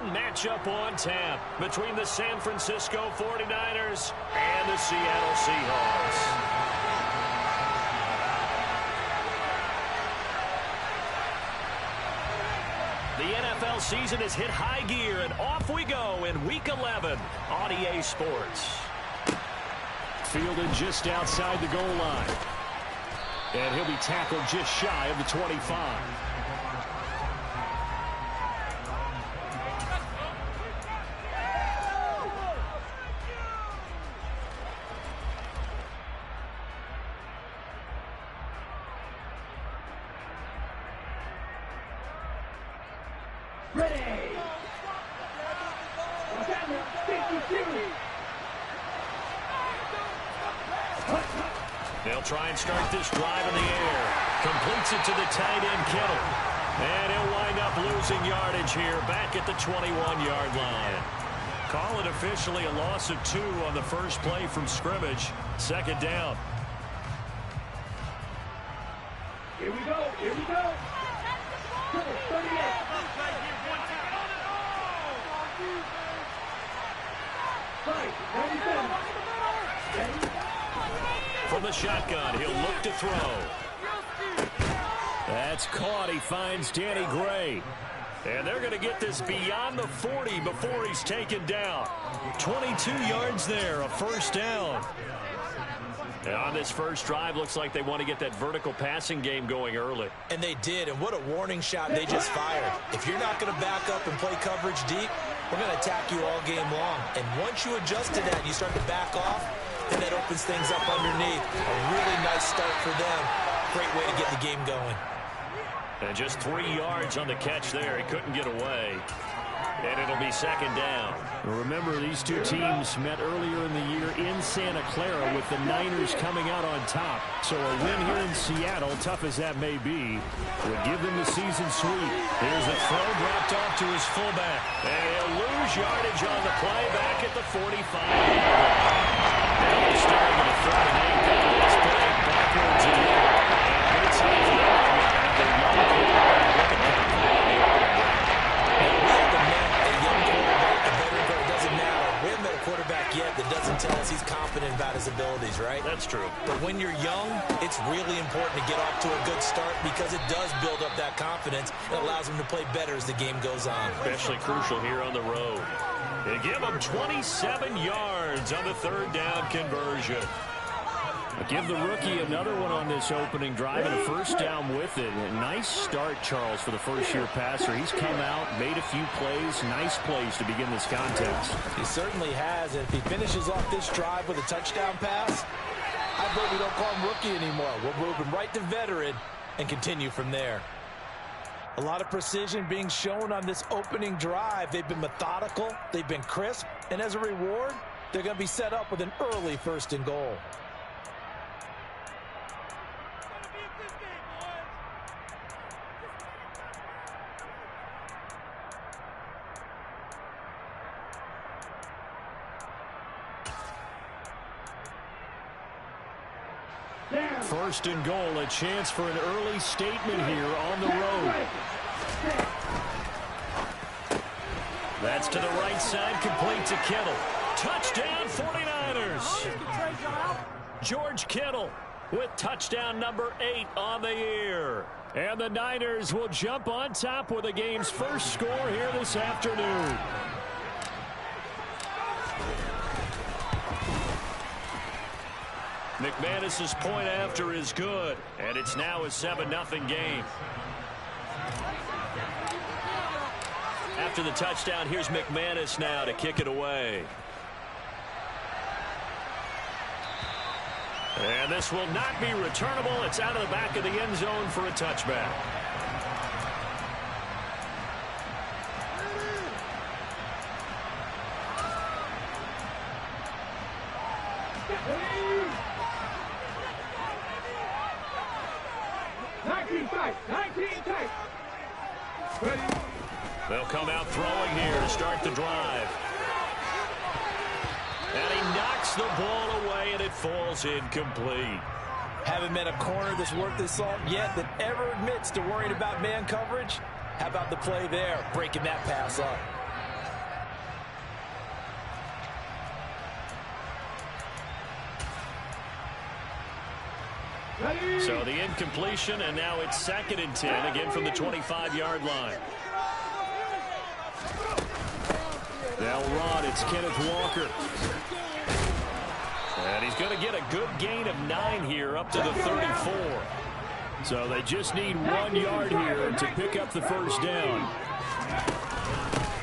matchup on tap between the San Francisco 49ers and the Seattle Seahawks. The NFL season has hit high gear, and off we go in Week 11 on EA Sports. Fielded just outside the goal line. And he'll be tackled just shy of the 25. They'll try and start this drive in the air. Completes it to the tight end, Kittle. And he'll wind up losing yardage here back at the 21-yard line. Call it officially a loss of 2 on the first play from scrimmage. Second down. Here we go. Here we go. 38. From the shotgun, he'll look to throw. That's caught. He finds Danny Gray. And they're going to get this beyond the 40 before he's taken down. 22 yards there, a first down. And on this first drive, looks like they want to get that vertical passing game going early. And they did, and what a warning shot they just fired. If you're not going to back up and play coverage deep, we're going to attack you all game long. And once you adjust to that and you start to back off, then that opens things up underneath. A really nice start for them. Great way to get the game going. And just 3 yards on the catch there. He couldn't get away. And it'll be second down. Remember, these two teams met earlier in the year in Santa Clara with the Niners coming out on top. So a win here in Seattle, tough as that may be, would give them the season sweep. Here's a throw dropped off to his fullback. And he'll lose yardage on the play back at the 45. Now they're starting to the 38. This play backwards again. And it's off the quarterback yet that doesn't tell us he's confident about his abilities, right? That's true. But when you're young, it's really important to get off to a good start because it does build up that confidence. It allows him to play better as the game goes on. Especially crucial here on the road. They give him 27 yards on the third down conversion. Give the rookie another one on this opening drive and a first down with it. A nice start, Charles, for the first-year passer. He's come out, made a few plays, nice plays to begin this contest. He certainly has, and if he finishes off this drive with a touchdown pass, I bet we don't call him rookie anymore. We'll move him right to veteran and continue from there. A lot of precision being shown on this opening drive. They've been methodical, they've been crisp, and as a reward, they're going to be set up with an early first and goal. First and goal, a chance for an early statement here on the road. That's to the right side, complete to Kittle. Touchdown 49ers. George Kittle with touchdown number 8 on the year. And the Niners will jump on top with the game's first score here this afternoon. McManus's point after is good, and it's now a 7-0 game. After the touchdown, here's McManus now to kick it away. And this will not be returnable. It's out of the back of the end zone for a touchback. They'll come out throwing here to start the drive. And he knocks the ball away, and it falls incomplete. Haven't met a corner that's worth his salt yet that ever admits to worrying about man coverage. How about the play there, breaking that pass up? So the incompletion, and now it's 2nd and 10, again from the 25-yard line. They'll run. It's Kenneth Walker. And he's going to get a good gain of 9 here up to the 34. So they just need 1 yard here to pick up the first down.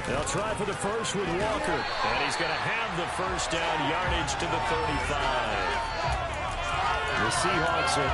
They'll try for the first with Walker. And he's going to have the first down, yardage to the 35. The Seahawks are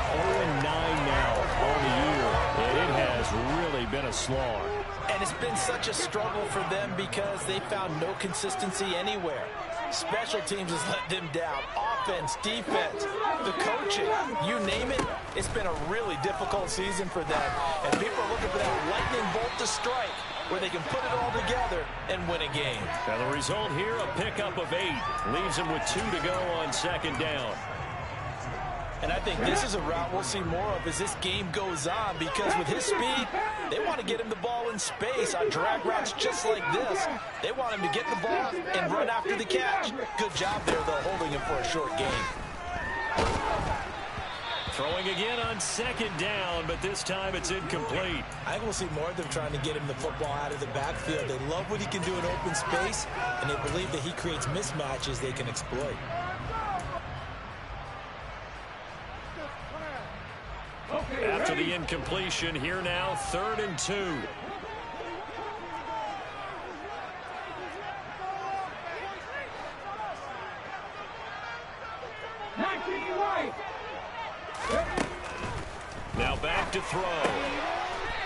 0-9 now on the year, and it has really been a slog. And it's been such a struggle for them because they found no consistency anywhere. Special teams has let them down. Offense, defense, the coaching, you name it. It's been a really difficult season for them. And people are looking for that lightning bolt to strike where they can put it all together and win a game. Now the result here, a pickup of 8. Leaves them with 2 to go on 2nd down. And I think this is a route we'll see more of as this game goes on, because with his speed, they want to get him the ball in space on drag routes just like this. They want him to get the ball and run after the catch. Good job there, though, holding him for a short gain. Throwing again on 2nd down, but this time it's incomplete. I think we'll see more of them trying to get him the football out of the backfield. They love what he can do in open space, and they believe that he creates mismatches they can exploit. After the incompletion, here now, 3rd and 2. Now back to throw.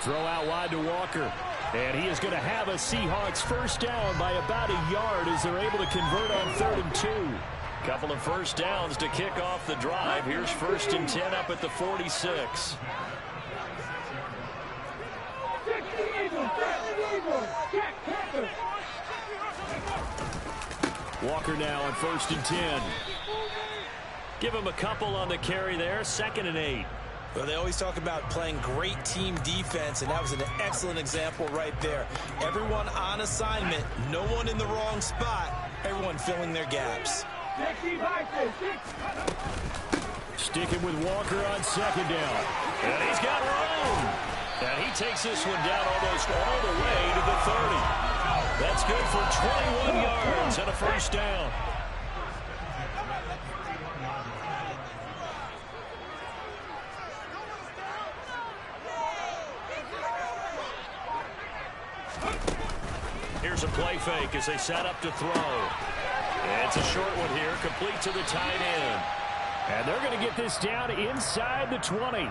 Throw out wide to Walker. And he is going to have a Seahawks first down by about a yard as they're able to convert on 3rd and 2. Couple of first downs to kick off the drive. Here's 1st and 10 up at the 46. Walker now on 1st and 10. Give him a couple on the carry there. 2nd and 8. Well, they always talk about playing great team defense, and that was an excellent example right there. Everyone on assignment, no one in the wrong spot, everyone filling their gaps. Sticking with Walker on 2nd down. And he's got room. And he takes this one down almost all the way to the 30. That's good for 21 yards and a first down. Here's a play fake as they set up to throw. It's a short one here, complete to the tight end. And they're going to get this down inside the 20.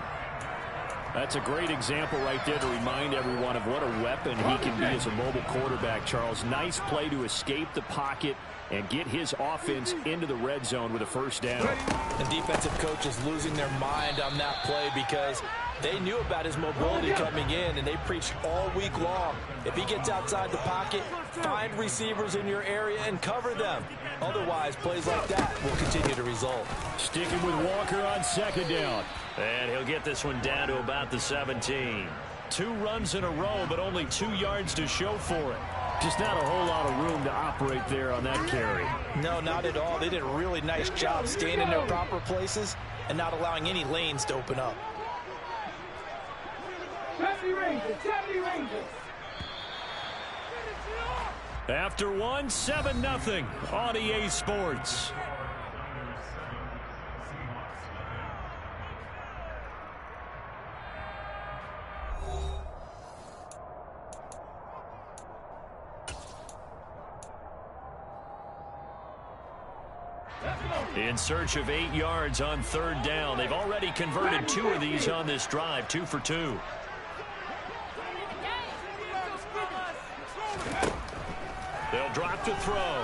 That's a great example right there to remind everyone of what a weapon he can be as a mobile quarterback, Charles. Nice play to escape the pocket and get his offense into the red zone with a first down. The defensive coach is losing their mind on that play because they knew about his mobility coming in, and they preached all week long. If he gets outside the pocket, find receivers in your area and cover them. Otherwise, plays like that will continue to result. Sticking with Walker on 2nd down. And he'll get this one down to about the 17. 2 runs in a row, but only 2 yards to show for it. Just not a whole lot of room to operate there on that carry. No, not at all. They did a really nice job staying in their proper places and not allowing any lanes to open up. 70 Rangers, 70 Rangers. After one, 7-0 on EA Sports. In search of 8 yards on 3rd down. They've already converted 2 of these on this drive, 2 for 2. They'll drop to throw.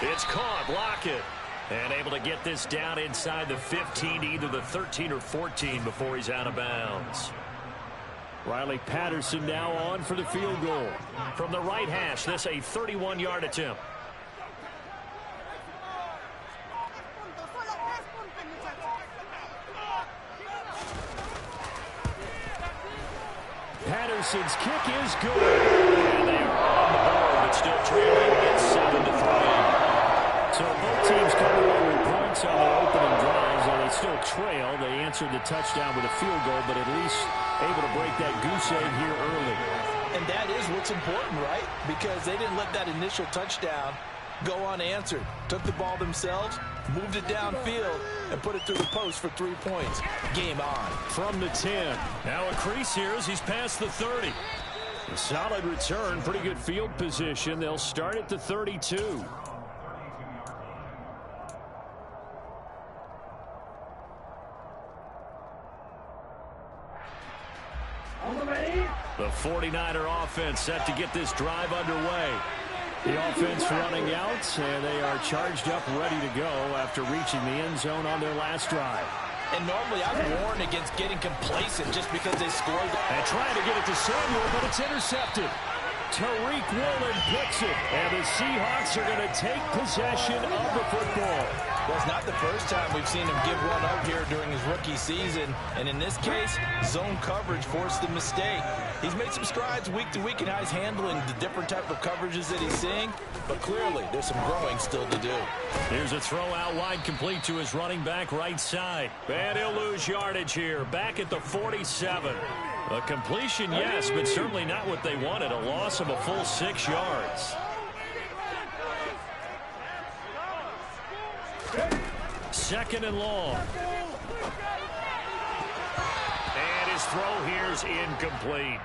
It's caught. Lockett. And able to get this down inside the 15 to either the 13 or 14 before he's out of bounds. Riley Patterson now on for the field goal. From the right hash, this a 31-yard attempt. Patterson's kick is good. And they are on the board, but still trailing at 7-3. So both teams coming away with points on their opening drives, and they still trail. They answered the touchdown with a field goal, but at least able to break that goose egg here early. And that is what's important, right? Because they didn't let that initial touchdown go unanswered. Took the ball themselves, moved it downfield, and put it through the post for 3 points. Game on. From the 10. Now a crease here as he's past the 30. A solid return, pretty good field position. They'll start at the 32. The 49er offense set to get this drive underway. The offense running out, and they are charged up, ready to go after reaching the end zone on their last drive. And normally I warn against getting complacent just because they scored. And trying to get it to Samuel, but it's intercepted. Tariq Woolen picks it, and the Seahawks are going to take possession of the football. Well, it's not the first time we've seen him give one up here during his rookie season. And in this case, zone coverage forced the mistake. He's made some strides week to week in how he's handling the different type of coverages that he's seeing. But clearly, there's some growing still to do. Here's a throw out wide, complete to his running back right side. And he'll lose yardage here, back at the 47. A completion, yes, but certainly not what they wanted. A loss of a full 6 yards. Second and long. And his throw here's incomplete.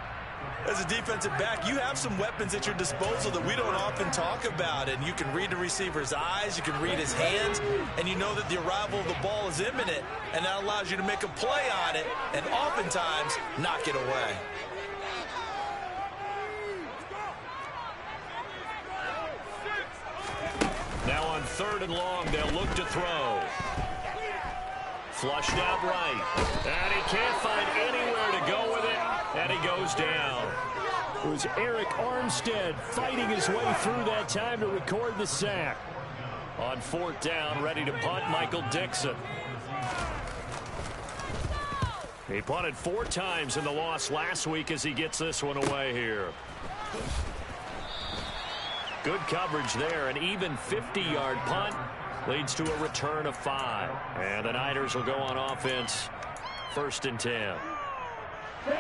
As a defensive back, you have some weapons at your disposal that we don't often talk about. And you can read the receiver's eyes, you can read his hands, and you know that the arrival of the ball is imminent. And that allows you to make a play on it and oftentimes knock it away. Now on third and long, they'll look to throw. Flushed out right. And he can't find anywhere to go with it. And he goes down. It was Eric Armstead fighting his way through that time to record the sack. On fourth down, ready to punt, Michael Dixon. He punted 4 times in the loss last week as he gets this one away here. Good coverage there. An even 50-yard punt leads to a return of 5. And the Niners will go on offense. First and 10. The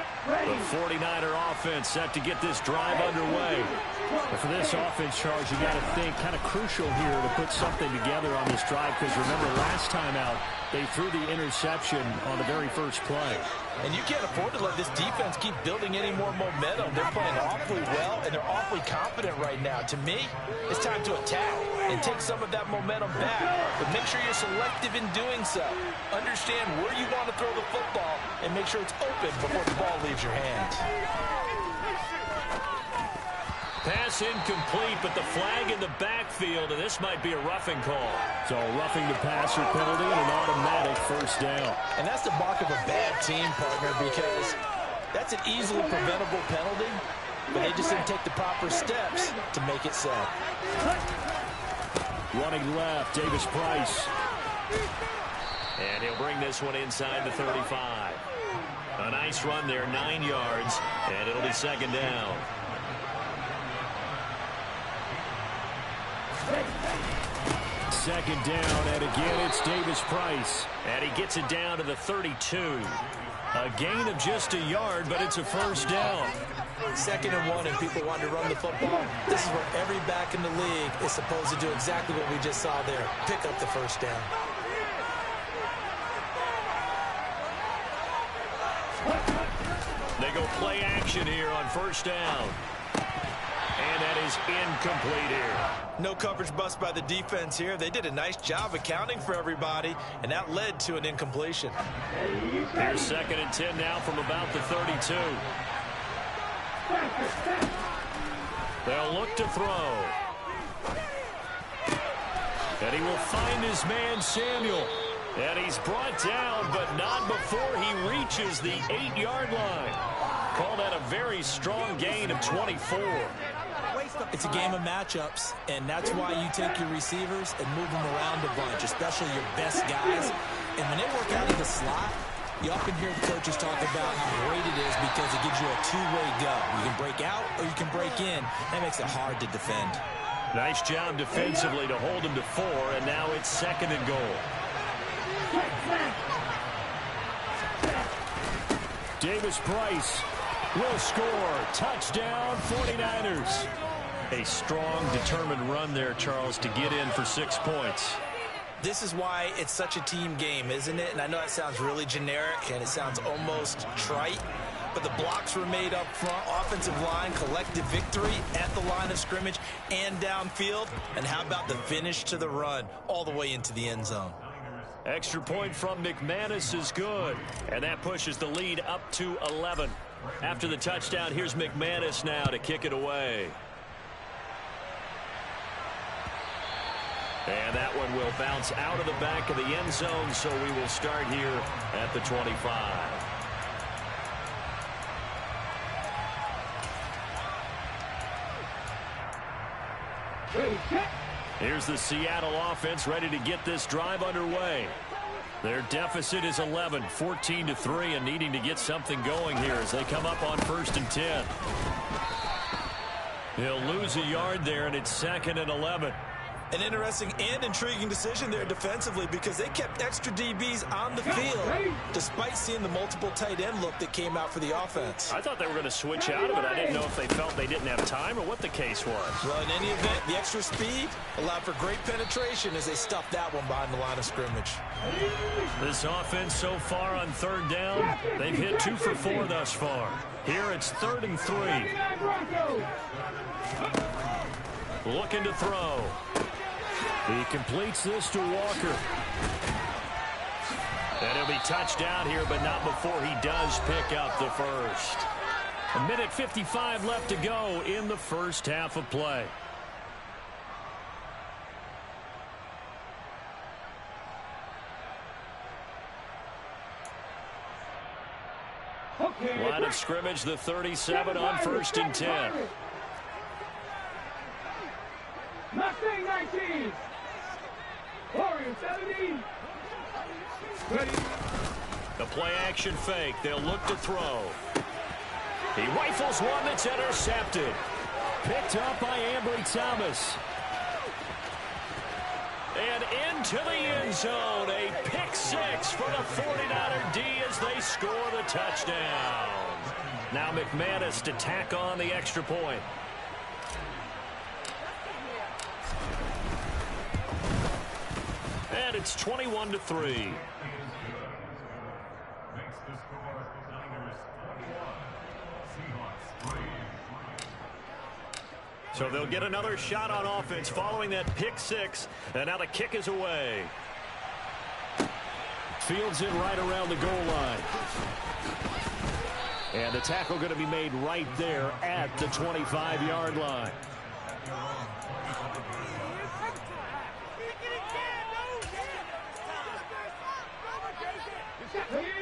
49er offense set to get this drive underway. But for this offense, Charles, you got to think kind of crucial here to put something together on this drive, because remember last time out they threw the interception on the very first play. And you can't afford to let this defense keep building any more momentum. They're playing awfully well, and they're awfully confident right now. To me, it's time to attack and take some of that momentum back. But make sure you're selective in doing so. Understand where you want to throw the football and make sure it's open before the ball leaves your hands. Pass incomplete, but the flag in the backfield, and this might be a roughing call. So a roughing the passer penalty and an automatic first down. And that's the mark of a bad team, partner, because that's an easily preventable penalty, but they just didn't take the proper steps to make it so. Running left, Davis Price. And he'll bring this one inside the 35. A nice run there, 9 yards, and it'll be second down. Second down, and again it's Davis Price. And he gets it down to the 32. A gain of just a yard, but it's a first down. Second and 1, and people want to run the football. This is where every back in the league is supposed to do exactly what we just saw there. Pick up the first down. They go play action here on first down. And that is incomplete here. No coverage bust by the defense here. They did a nice job accounting for everybody, and that led to an incompletion. Here's second and 10 now from about the 32. They'll look to throw. And he will find his man, Samuel. And he's brought down, but not before he reaches the 8-yard line. Call that a very strong gain of 24. It's a game of matchups, and that's why you take your receivers and move them around a bunch, especially your best guys. And when they work out of the slot, you often hear the coaches talk about how great it is because it gives you a two-way go. You can break out or you can break in. That makes it hard to defend. Nice job defensively to hold him to 4, and now it's second and goal. Davis-Price will score. Touchdown, 49ers. A strong, determined run there, Charles, to get in for 6 points. This is why it's such a team game, isn't it? And I know that sounds really generic and it sounds almost trite, but the blocks were made up front, offensive line, collective victory at the line of scrimmage and downfield. And how about the finish to the run all the way into the end zone? Extra point from McManus is good, and that pushes the lead up to 11. After the touchdown, here's McManus now to kick it away. And that one will bounce out of the back of the end zone, so we will start here at the 25. Here's the Seattle offense ready to get this drive underway. Their deficit is 11, 14-3, and needing to get something going here as they come up on 1st and 10. He'll lose a yard there, and it's 2nd and 11. An interesting and intriguing decision there defensively because they kept extra DBs on the field despite seeing the multiple tight end look that came out for the offense. I thought they were going to switch out of it. I didn't know if they felt they didn't have time or what the case was. Well, in any event, the extra speed allowed for great penetration as they stuffed that one behind the line of scrimmage. This offense so far on 3rd down, they've hit 2 for 4 thus far. Here it's 3rd and 3. Looking to throw. He completes this to Walker. And he'll be touched down here, but not before he does pick up the first. 1:55 left to go in the first half of play. Line of scrimmage, the 37 on 1st and 10. Mustang 19. Warrior 17. Ready. The play action fake. They'll look to throw. He rifles one that's intercepted. Picked up by Ambry Thomas. And into the end zone. A pick 6 for the 49er D as they score the touchdown. Now McManus to tack on the extra point. And it's 21-3. So they'll get another shot on offense following that pick 6. And now the kick is away. Fields it right around the goal line. And the tackle going to be made right there at the 25-yard line.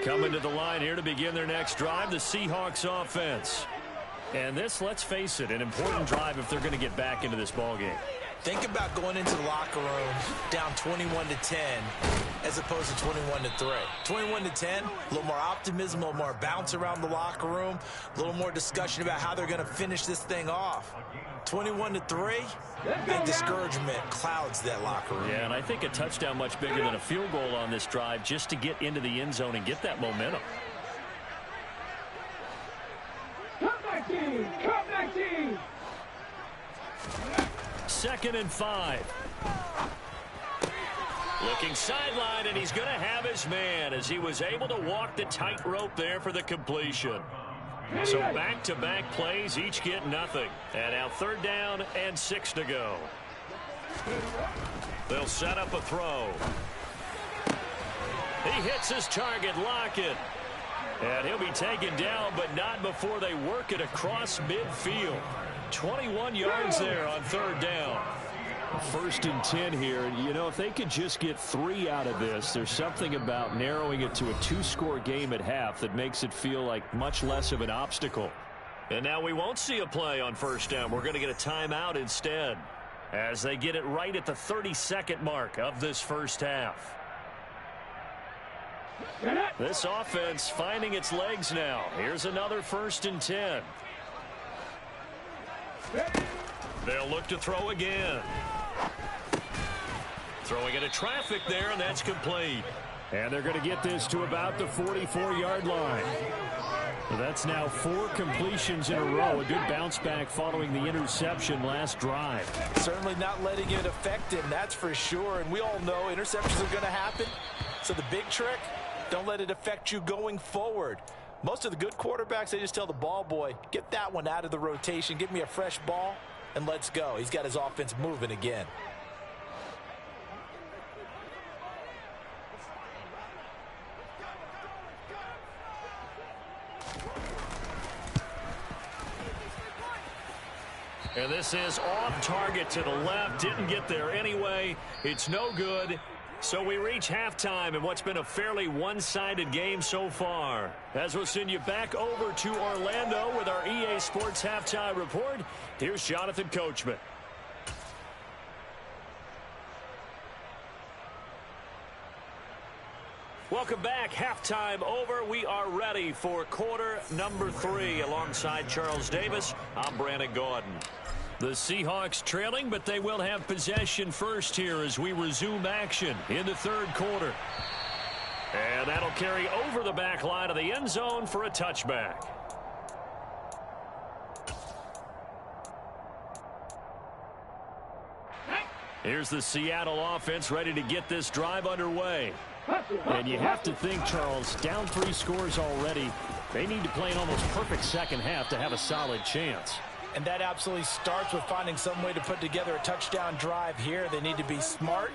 Coming to the line here to begin their next drive, the Seahawks offense. And this, let's face it, an important drive if they're going to get back into this ballgame. Think about going into the locker room down 21-10 as opposed to 21-3. 21-10, a little more optimism, a little more bounce around the locker room, a little more discussion about how they're going to finish this thing off. 21-3, I think discouragement clouds that locker room. Yeah, and I think a touchdown much bigger than a field goal on this drive just to get into the end zone and get that momentum. Come 19. Come 19. 2nd and 5. Looking sideline, and he's going to have his man as he was able to walk the tightrope there for the completion. So back-to-back plays, each get nothing. And now 3rd down and 6 to go. They'll set up a throw. He hits his target, Lockett. And he'll be taken down, but not before they work it across midfield. 21 yards there on 3rd down. 1st and 10 here. You know, if they could just get 3 out of this, there's something about narrowing it to a 2-score game at half that makes it feel like much less of an obstacle. And now we won't see a play on 1st down. We're going to get a timeout instead as they get it right at the 32nd mark of this first half. This offense finding its legs now. Here's another 1st and 10. They'll look to throw again. Throwing into traffic there, and that's complete. And they're going to get this to about the 44-yard line. Well, that's now 4 completions in a row. A good bounce back following the interception last drive. Certainly not letting it affect him, that's for sure. And we all know interceptions are going to happen. So the big trick, don't let it affect you going forward. Most of the good quarterbacks, they just tell the ball boy, get that one out of the rotation, give me a fresh ball, and let's go. He's got his offense moving again. And this is off target to the left. Didn't get there anyway. It's no good. So we reach halftime in what's been a fairly one-sided game so far. As we'll send you back over to Orlando with our EA Sports Halftime Report, here's Jonathan Coachman. Welcome back. Halftime over. We are ready for quarter number 3. Alongside Charles Davis, I'm Brandon Gordon. The Seahawks trailing, but they will have possession first here as we resume action in the third quarter. And that'll carry over the back line of the end zone for a touchback. Here's the Seattle offense ready to get this drive underway. And you have to think, Charles, down 3 scores already. They need to play an almost perfect second half to have a solid chance. And that absolutely starts with finding some way to put together a touchdown drive here. They need to be smart,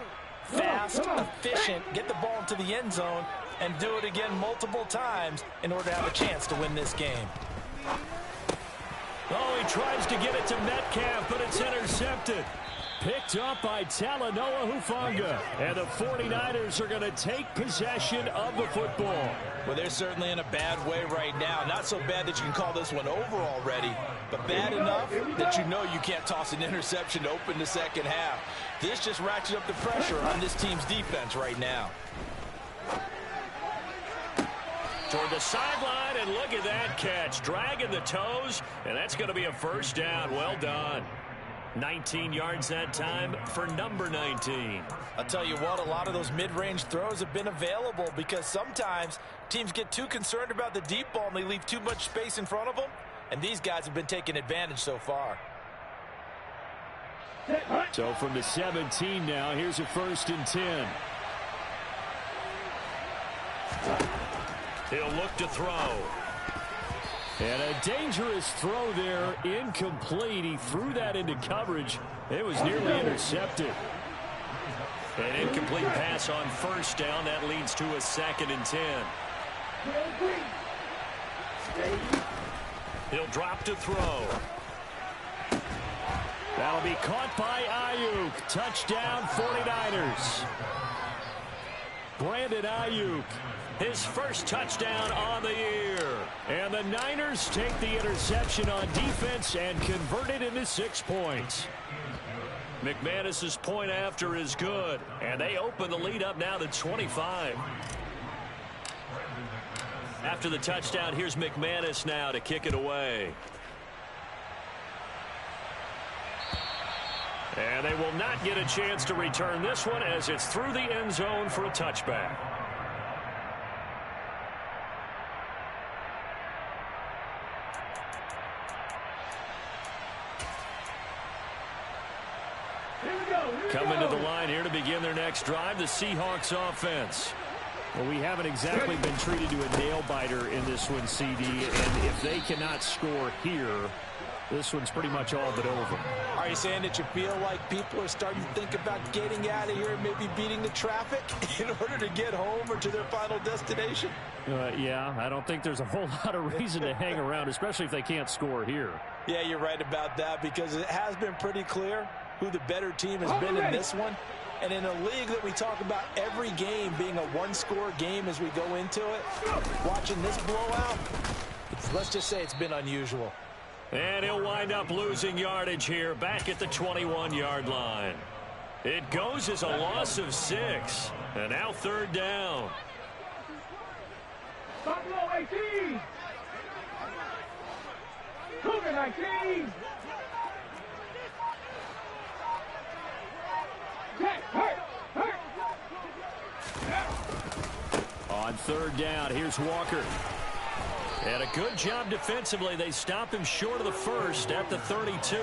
fast, efficient, get the ball into the end zone, and do it again multiple times in order to have a chance to win this game. Oh, he tries to get it to Metcalf, but it's intercepted. Picked up by Talanoa Hufanga. And the 49ers are going to take possession of the football. Well, they're certainly in a bad way right now. Not so bad that you can call this one over already, but bad enough that you know you can't toss an interception to open the second half. This just ratchets up the pressure on this team's defense right now. Toward the sideline, and look at that catch. Dragging the toes, and that's going to be a first down. Well done. 19 yards that time for number 19. I'll tell you what, a lot of those mid-range throws have been available because sometimes teams get too concerned about the deep ball and they leave too much space in front of them, and these guys have been taking advantage so far. So from the 17 now, here's a 1st and 10. He'll look to throw. And a dangerous throw there, incomplete. He threw that into coverage. It was nearly intercepted. An incomplete pass on first down. That leads to a 2nd and 10. He'll drop to throw. That'll be caught by Ayuk. Touchdown 49ers. Brandon Ayuk. His first touchdown on the year. And the Niners take the interception on defense and convert it into 6 points. McManus's point after is good. And they open the lead up now to 25. After the touchdown, here's McManus now to kick it away. And they will not get a chance to return this one as it's through the end zone for a touchback. Coming to the line here to begin their next drive, the Seahawks offense. Well, we haven't exactly been treated to a nail-biter in this one, CD, and if they cannot score here, this one's pretty much all but over. Are you saying that you feel like people are starting to think about getting out of here and maybe beating the traffic in order to get home or to their final destination? Yeah, I don't think there's a whole lot of reason to hang around, especially if they can't score here. Yeah, you're right about that because it has been pretty clear who the better team has been in this one. And in a league that we talk about every game being a one-score game as we go into it, watching this blowout, let's just say it's been unusual. And he'll wind up losing yardage here back at the 21-yard line. It goes as a loss of 6. And now 3rd down. Buffalo 18. Cougar 19. On 3rd down, here's Walker. And a good job defensively. They stop him short of the first at the 32.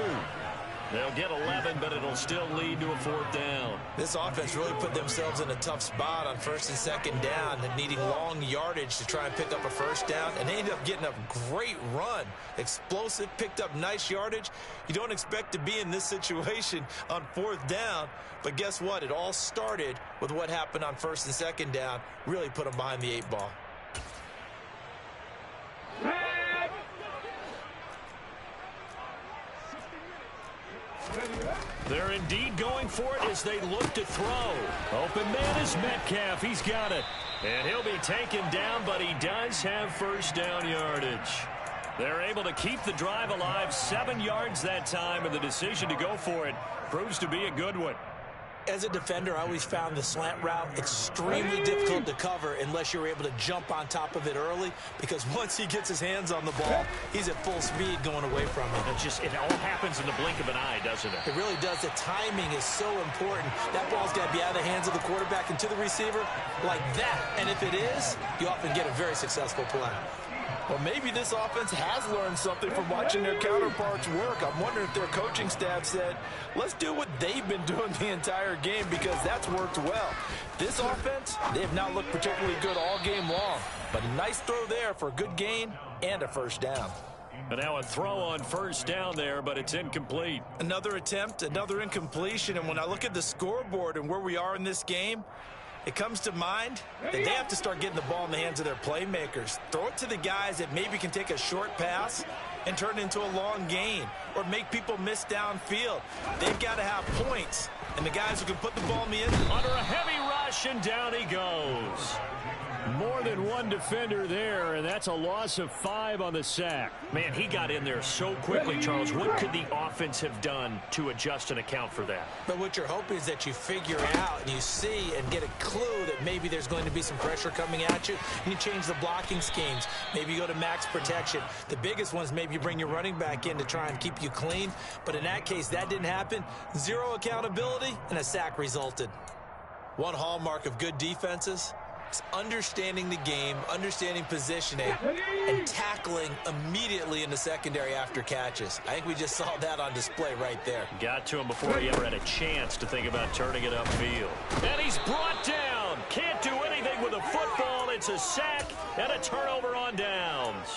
They'll get 11, but it'll still lead to a 4th down. This offense really put themselves in a tough spot on 1st and 2nd down and needing long yardage to try and pick up a 1st down. And they ended up getting a great run. Explosive, picked up nice yardage. You don't expect to be in this situation on 4th down. But guess what? It all started with what happened on 1st and 2nd down. Really put them behind the 8 ball. They're indeed going for it as they look to throw. Open man is Metcalf. He's got it. And he'll be taken down, but he does have 1st down yardage. They're able to keep the drive alive. 7 yards that time, and the decision to go for it proves to be a good one. As a defender, I always found the slant route extremely difficult to cover unless you're able to jump on top of it early, because once he gets his hands on the ball, he's at full speed going away from it. It all happens in the blink of an eye, doesn't it? It really does. The timing is so important. That ball's got to be out of the hands of the quarterback and to the receiver like that. And if it is, you often get a very successful play. Well, maybe this offense has learned something from watching their counterparts work. I'm wondering if their coaching staff said, let's do what they've been doing the entire game, because that's worked well. This offense, they have not looked particularly good all game long. But a nice throw there for a good gain and a 1st down. And now a throw on 1st down there, but it's incomplete. Another attempt, another incompletion. And when I look at the scoreboard and where we are in this game, it comes to mind that they have to start getting the ball in the hands of their playmakers. Throw it to the guys that maybe can take a short pass and turn it into a long gain or make people miss downfield. They've got to have points, and the guys who can put the ball in the end. Under a heavy rush, and down he goes. More than one defender there, and that's a loss of 5 on the sack. Man, he got in there so quickly, Charles. What could the offense have done to adjust and account for that? But what you're hoping is that you figure out and you see and get a clue that maybe there's going to be some pressure coming at you. You change the blocking schemes. Maybe you go to max protection. The biggest ones, maybe you bring your running back in to try and keep you clean. But in that case, that didn't happen. 0 accountability, and a sack resulted. One hallmark of good defenses, understanding the game, understanding positioning, and tackling immediately in the secondary after catches. I think we just saw that on display right there. Got to him before he ever had a chance to think about turning it upfield. And he's brought down. Can't do anything with a football. It's a sack and a turnover on downs.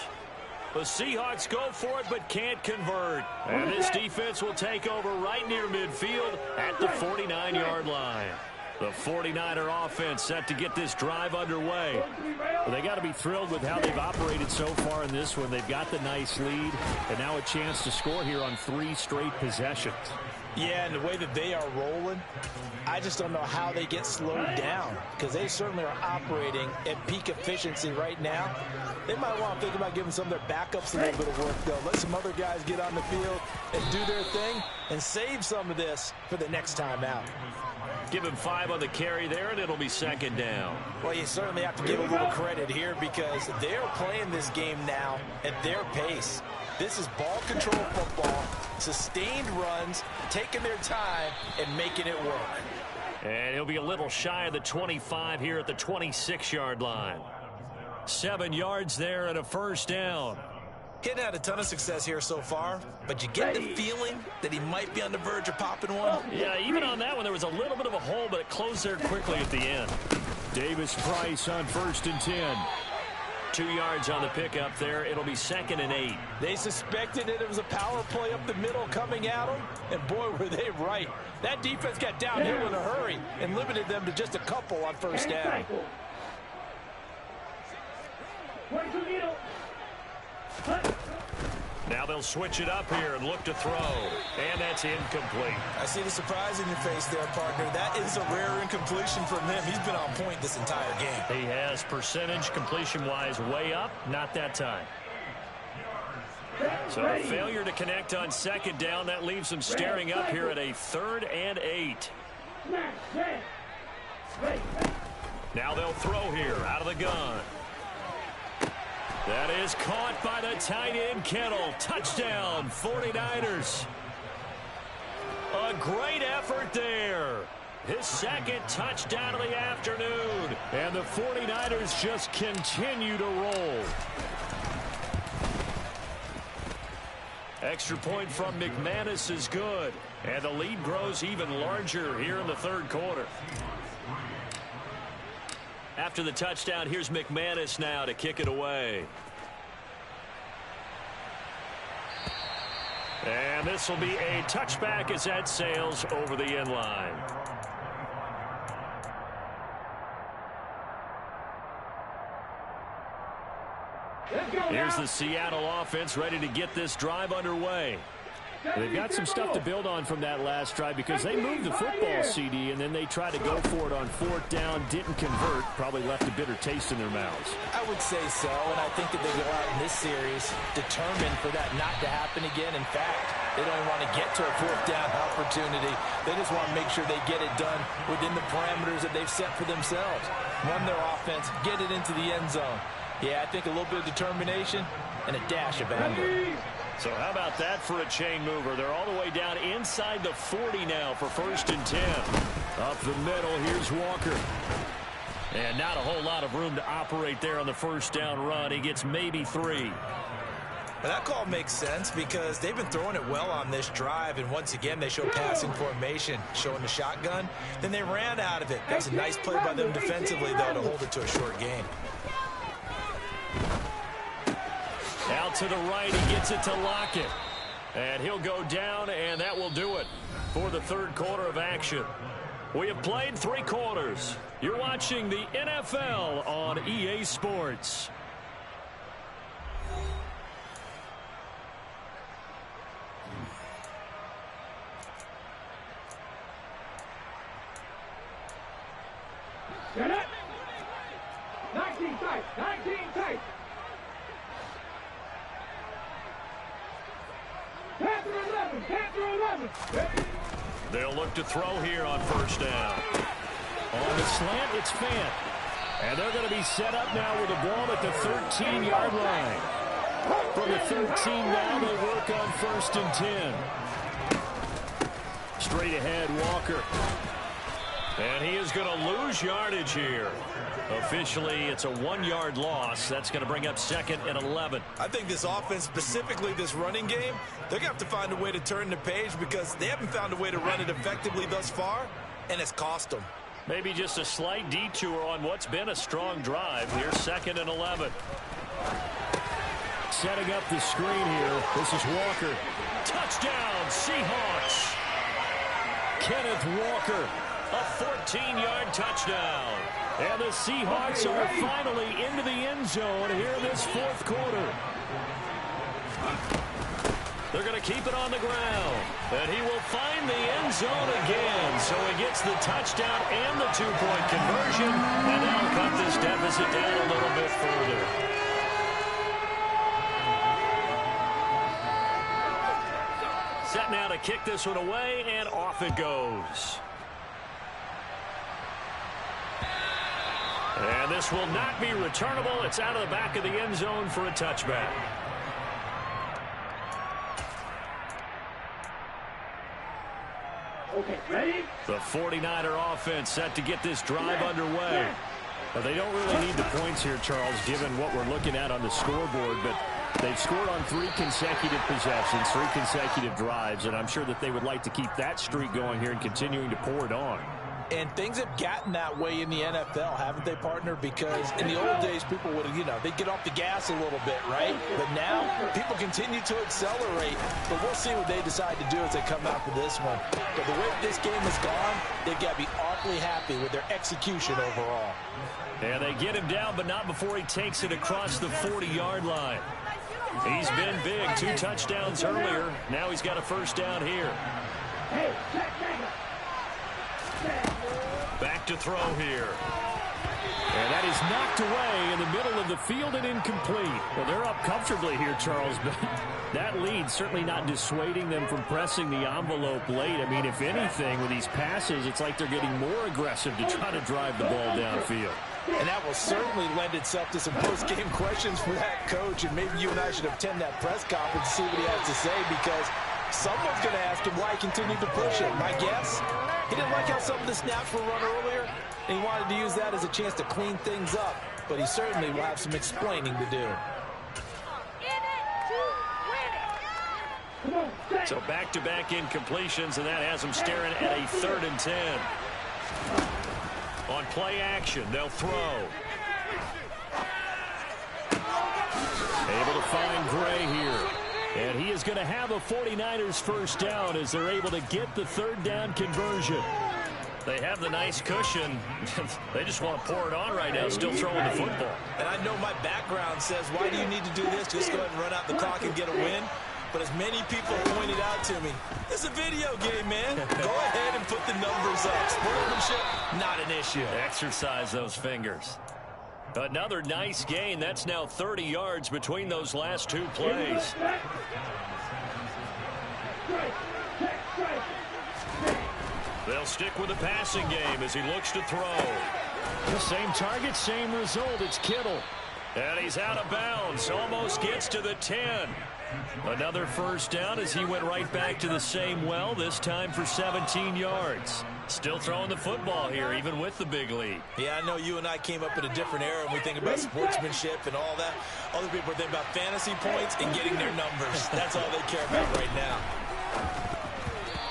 The Seahawks go for it but can't convert. And this defense will take over right near midfield at the 49-yard line. The 49er offense set to get this drive underway. Well, they got to be thrilled with how they've operated so far in this one. They've got the nice lead, and now a chance to score here on 3 straight possessions. Yeah, and the way that they are rolling, I just don't know how they get slowed down, because they certainly are operating at peak efficiency right now. They might want to think about giving some of their backups a little bit of work, though. Let some other guys get on the field and do their thing and save some of this for the next time out. Give him 5 on the carry there, and it'll be 2nd down. Well, you certainly have to give a little credit here, because they're playing this game now at their pace. This is ball control football, sustained runs, taking their time and making it work. And he'll be a little shy of the 25 here at the 26-yard line. 7 yards there and a 1st down. He hadn't had a ton of success here so far, but you get the feeling that he might be on the verge of popping one. Yeah, even on that one, there was a little bit of a hole, but it closed there quickly at the end. Davis-Price on 1st and 10. 2 yards on the pickup there. It'll be 2nd and 8. They suspected that it was a power play up the middle coming at them, and boy, were they right. That defense got downhill in a hurry and limited them to just a couple on 1st down. Now they'll switch it up here and look to throw. And that's incomplete. I see the surprise in your face there, partner. That is a rare incompletion from him. He's been on point this entire game. He has percentage completion-wise way up. Not that time. So a failure to connect on 2nd down. That leaves them staring up here at a 3rd and 8. Now they'll throw here out of the gun. That is caught by the tight end, Kittle. Touchdown, 49ers. A great effort there. His 2nd touchdown of the afternoon. And the 49ers just continue to roll. Extra point from McManus is good. And the lead grows even larger here in the third quarter. After the touchdown, here's McManus now to kick it away. And this will be a touchback as that sails over the end line. Here's the Seattle offense ready to get this drive underway. They've got some stuff to build on from that last drive because they moved the football, CD, and then they tried to go for it on fourth down, didn't convert, probably left a bitter taste in their mouths. I would say so, and I think that they go out in this series determined for that not to happen again. In fact, they don't even want to get to a fourth down opportunity. They just want to make sure they get it done within the parameters that they've set for themselves. Run their offense, get it into the end zone. Yeah, I think a little bit of determination and a dash of anger. So how about that for a chain mover? They're all the way down inside the 40 now for 1st and 10. Up the middle, here's Walker. And not a whole lot of room to operate there on the first down run. He gets maybe 3. But that call makes sense because they've been throwing it well on this drive, and once again they show passing formation, showing the shotgun. Then they ran out of it. That's a nice play by them defensively, though, to hold it to a short gain. Out to the right, he gets it to Lockett. And he'll go down, and that will do it for the third quarter of action. We have played 3 quarters. You're watching the NFL on EA Sports. Get it! 19 tight! 19 tight! Panther 11! They'll look to throw here on first down. On the slant, it's Fant. And they're going to be set up now with the ball at the 13-yard line. From the 13 now, they work on 1st and 10. Straight ahead, Walker. And he is going to lose yardage here. Officially, it's a 1-yard loss. That's going to bring up 2nd and 11. I think this offense, specifically this running game, they're going to have to find a way to turn the page because they haven't found a way to run it effectively thus far, and it's cost them. Maybe just a slight detour on what's been a strong drive. Here's 2nd and 11. Setting up the screen here. This is Walker. Touchdown, Seahawks. Kenneth Walker, a 14-yard touchdown. And the Seahawks are finally into the end zone here in this fourth quarter. They're going to keep it on the ground. And he will find the end zone again. So he gets the touchdown and the 2-point conversion. And that'll cut this deficit down a little bit further. Set now to kick this one away, and off it goes. And this will not be returnable. It's out of the back of the end zone for a touchback. Okay, ready? The 49er offense set to get this drive underway. Well, they don't really need the points here, Charles, given what we're looking at on the scoreboard, but they've scored on 3 consecutive possessions, 3 consecutive drives, and I'm sure that they would like to keep that streak going here and continuing to pour it on. And things have gotten that way in the NFL, haven't they, partner? Because in the old days, people would, they'd get off the gas a little bit, right? But now, people continue to accelerate. But we'll see what they decide to do as they come out for this one. But the way this game has gone, they've got to be awfully happy with their execution overall. And they get him down, but not before he takes it across the 40-yard line. He's been big, 2 touchdowns earlier. Now he's got a first down here. Hey, check. Back to throw here. And that is knocked away in the middle of the field and incomplete. Well, they're up comfortably here, Charles, but that lead certainly not dissuading them from pressing the envelope late. I mean, if anything, with these passes, it's like they're getting more aggressive to try to drive the ball downfield. And that will certainly lend itself to some post-game questions for that coach, and maybe you and I should attend that press conference to see what he has to say, because someone's going to ask him why he continued to push it. My guess, he didn't like how some of the snaps were run earlier, and he wanted to use that as a chance to clean things up, but he certainly will have some explaining to do. So back-to-back incompletions, and that has them staring at a 3rd and 10. On play action, they'll throw. Able to find Gray here. And he is going to have a 49ers first down as they're able to get the 3rd down conversion. They have the nice cushion. They just want to pour it on right now, still throwing the football. And I know my background says, why do you need to do this? Just go ahead and run out the clock and get a win. But as many people pointed out to me, it's a video game, man. Go ahead and put the numbers up. Sportsmanship, not an issue. Exercise those fingers. Another nice gain. That's now 30 yards between those last 2 plays. They'll stick with the passing game as he looks to throw. The same target, same result. It's Kittle. And he's out of bounds. Almost gets to the 10. Another first down as he went right back to the same well, this time for 17 yards. Still throwing the football here, even with the big lead. Yeah, I know you and I came up in a different era and we think about sportsmanship and all that. Other people are thinking about fantasy points and getting their numbers. That's all they care about right now.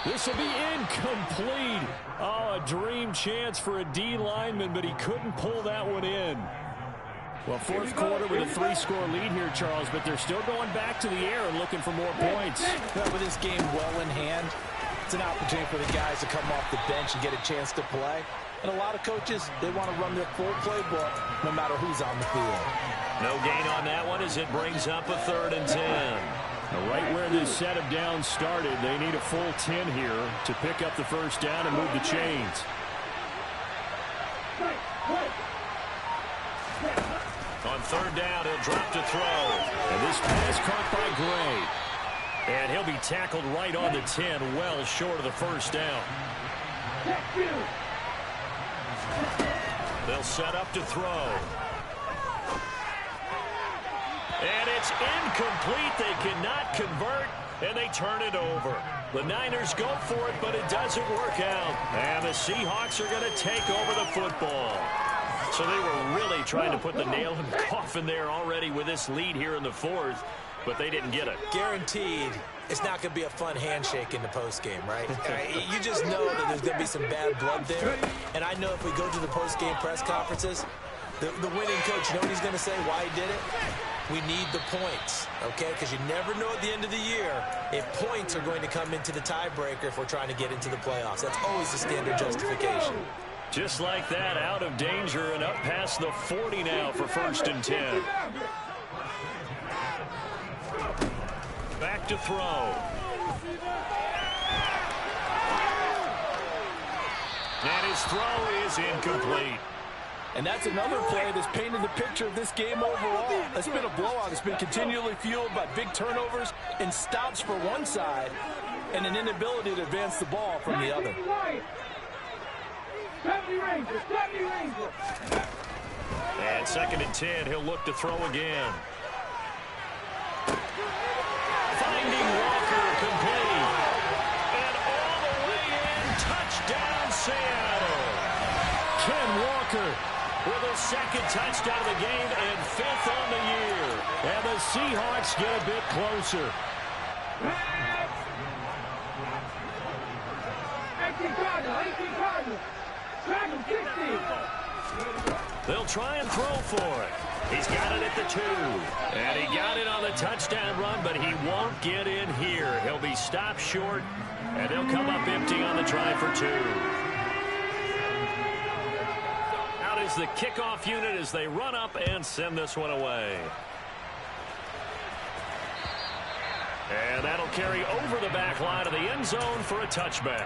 This will be incomplete. Oh, a dream chance for a D lineman, but he couldn't pull that one in. Well, 4th quarter with a 3-score lead here, Charles, but they're still going back to the air and looking for more points. Well, with this game well in hand, it's an opportunity for the guys to come off the bench and get a chance to play. And a lot of coaches, they want to run their full playbook no matter who's on the field. No gain on that one as it brings up a 3rd and 10. Right where this set of downs started, they need a full 10 here to pick up the first down and move the chains. On 3rd down, he'll drop to throw. And this pass caught by Gray. And he'll be tackled right on the 10, well short of the first down. They'll set up to throw. And it's incomplete. They cannot convert, and they turn it over. The Niners go for it, but it doesn't work out. And the Seahawks are going to take over the football. So they were really trying to put the nail in the coffin there already with this lead here in the 4th, but they didn't get it. Guaranteed, it's not going to be a fun handshake in the postgame, right? You just know that there's going to be some bad blood there. And I know if we go to the postgame press conferences, the winning coach, you know what he's going to say, why he did it? We need the points, okay? Because you never know at the end of the year if points are going to come into the tiebreaker if we're trying to get into the playoffs. That's always the standard justification. Just like that, out of danger and up past the 40 now for 1st and 10. Back to throw. And his throw is incomplete. And that's another play that's painted the picture of this game overall. It's been a blowout. It's been continually fueled by big turnovers and stops for one side and an inability to advance the ball from the other. And 2nd and 10, he'll look to throw again. Finding Walker complete. And all the way in, touchdown Seattle. Ken Walker with his 2nd touchdown of the game and 5th on the year. And the Seahawks get a bit closer. They'll try and throw for it. He's got it at the 2. And he got it on the touchdown run, but he won't get in here. He'll be stopped short, and they'll come up empty on the try for 2. Out is the kickoff unit as they run up and send this one away. And that'll carry over the back line of the end zone for a touchback.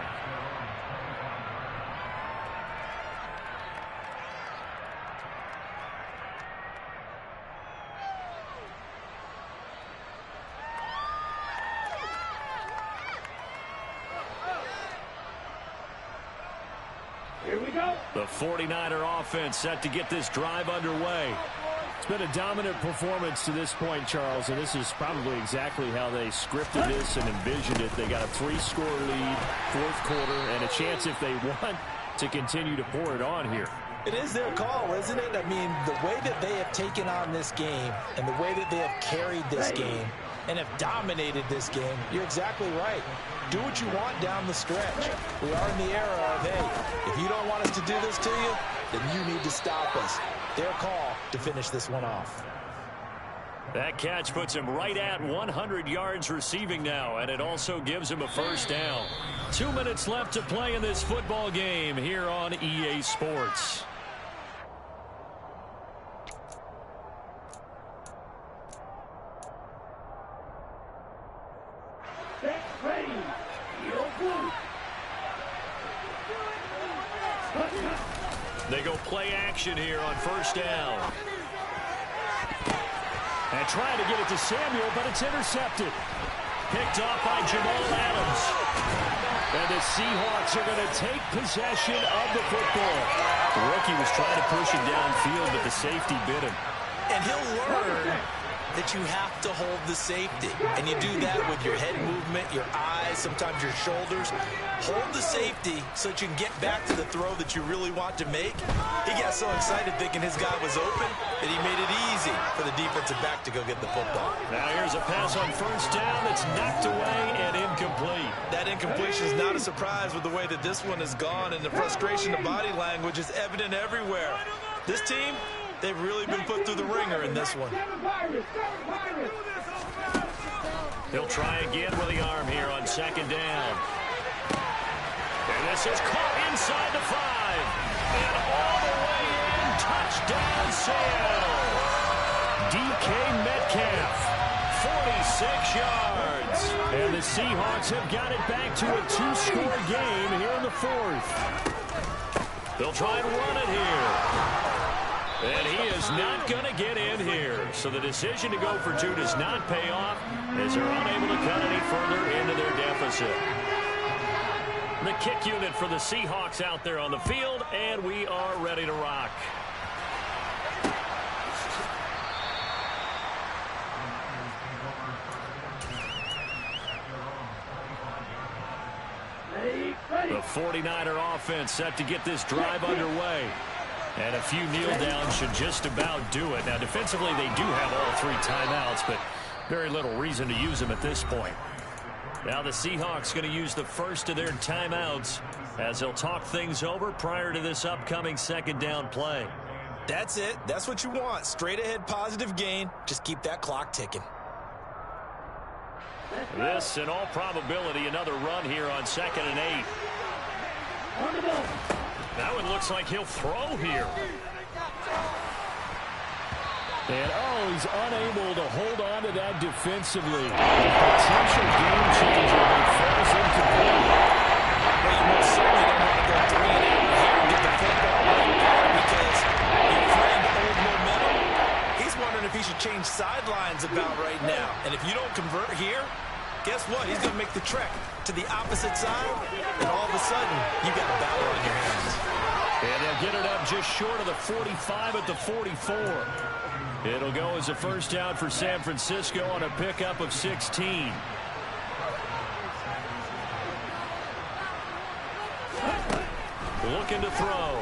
Here we go. The 49er offense set to get this drive underway. It's been a dominant performance to this point, Charles, and this is probably exactly how they scripted this and envisioned it. They got a 3-score lead, 4th quarter, and a chance if they want to continue to pour it on here. It is their call, isn't it? I mean, the way that they have taken on this game and the way that they have carried this game and have dominated this game. You're exactly right. Do what you want down the stretch. We are in the era of, hey, if you don't want us to do this to you, then you need to stop us. Their call to finish this one off. That catch puts him right at 100 yards receiving now, and it also gives him a first down. 2 minutes left to play in this football game here on EA Sports. They go play action here on first down. And trying to get it to Samuel, but it's intercepted. Picked off by Jamal Adams. And the Seahawks are going to take possession of the football. The rookie was trying to push it downfield, but the safety bit him. And he'll learn that you have to hold the safety. And you do that with your head movement, your eyes, sometimes your shoulders. Hold the safety so that you can get back to the throw that you really want to make. He got so excited thinking his guy was open that he made it easy for the defensive back to go get the football. Now here's a pass on first down that's knocked away and incomplete. That incompletion is not a surprise with the way that this one has gone, and the frustration of body language is evident everywhere. This team, they've really been put through the ringer in this one. He'll try again with the arm here on second down. And this is caught inside the 5. And all the way in, touchdown Seattle. DK Metcalf, 46 yards. And the Seahawks have got it back to a 2-score game here in the 4th. They'll try and run it here. And he is not going to get in here. So the decision to go for 2 does not pay off as they're unable to cut any further into their deficit. The kick unit for the Seahawks out there on the field, and we are ready to rock. The 49er offense set to get this drive underway. And a few kneel downs should just about do it. Now, defensively, they do have all 3 timeouts, but very little reason to use them at this point. Now the Seahawks going to use the first of their timeouts as they'll talk things over prior to this upcoming second down play. That's it. That's what you want. Straight ahead positive gain. Just keep that clock ticking. This, in all probability, another run here on 2nd and 8. That one looks like he'll throw here. And, he's unable to hold on to that defensively. Potential game changer when it falls incomplete. Well, you most certainly don't want to go 3 and out here and get the football right, because your friend, old momentum, he's wondering if he should change sidelines about right now. And if you don't convert here, guess what? He's going to make the trek to the opposite side, and all of a sudden, you got a battle on your hands. And they'll get it up just short of the 45 at the 44. It'll go as a first down for San Francisco on a pickup of 16. Looking to throw.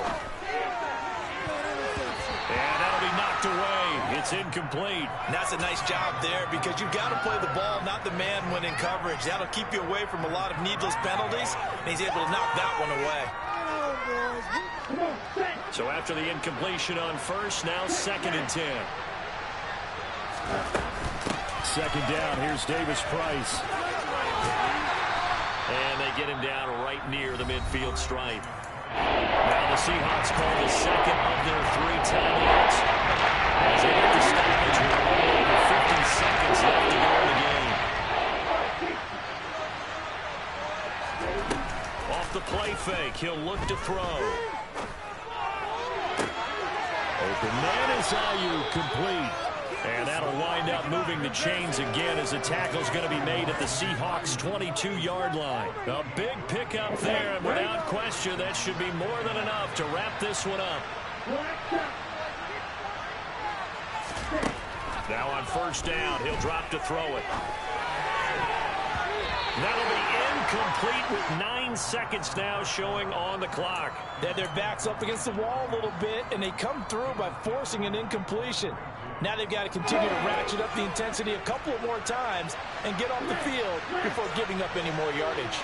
And that'll be knocked away. It's incomplete. And that's a nice job there, because you've got to play the ball, not the man when in coverage. That'll keep you away from a lot of needless penalties, and he's able to knock that one away. So after the incompletion on first, now 2nd and 10. Second down, here's Davis Price. And they get him down right near the midfield stripe. Now the Seahawks call the second of their 3 timeouts as they get the stoppage with over 50 seconds left to go in the game. Off the play fake, he'll look to throw. Open man is Ayuk, complete. And that'll wind up moving the chains again as the tackle's going to be made at the Seahawks' 22-yard line. A big pickup there, and without question, that should be more than enough to wrap this one up. Now on first down, he'll drop to throw it. That'll be incomplete with 9 seconds now showing on the clock. Their backs up against the wall a little bit, and they come through by forcing an incompletion. Now they've got to continue to ratchet up the intensity a couple of more times and get off the field before giving up any more yardage.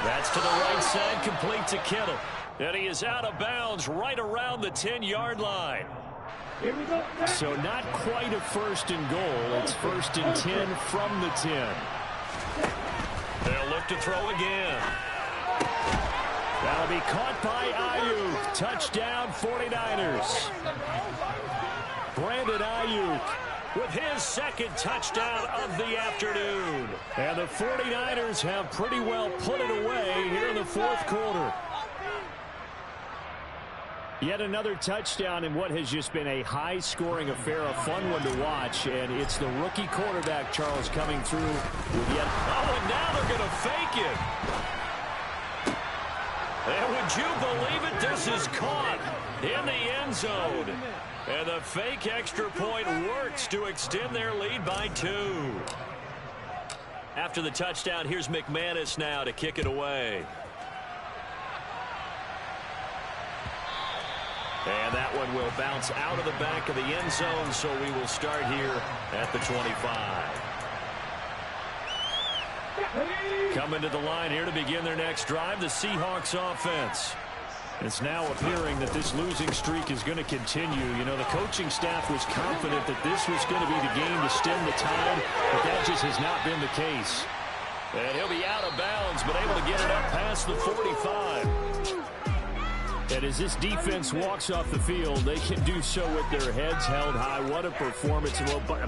That's to the right side, complete to Kittle. And he is out of bounds right around the 10-yard line. Here we go. So not quite a first and goal. It's first and 10 from the 10. They'll look to throw again. That'll be caught by Ayuk. Touchdown 49ers. Brandon Ayuk with his second touchdown of the afternoon. And the 49ers have pretty well put it away here in the fourth quarter. Yet another touchdown in what has just been a high-scoring affair, a fun one to watch. And it's the rookie quarterback, Charles, coming through with yet... Oh, and now they're going to fake it. And would you believe it? This is caught in the end zone. And the fake extra point works to extend their lead by 2. After the touchdown, here's McManus now to kick it away. And that one will bounce out of the back of the end zone, so we will start here at the 25. Coming to the line here to begin their next drive, the Seahawks offense. It's now appearing that this losing streak is going to continue. You know, the coaching staff was confident that this was going to be the game to stem the tide, but that just has not been the case. And he'll be out of bounds, but able to get it up past the 45. And as this defense walks off the field, they can do so with their heads held high. What a performance. And by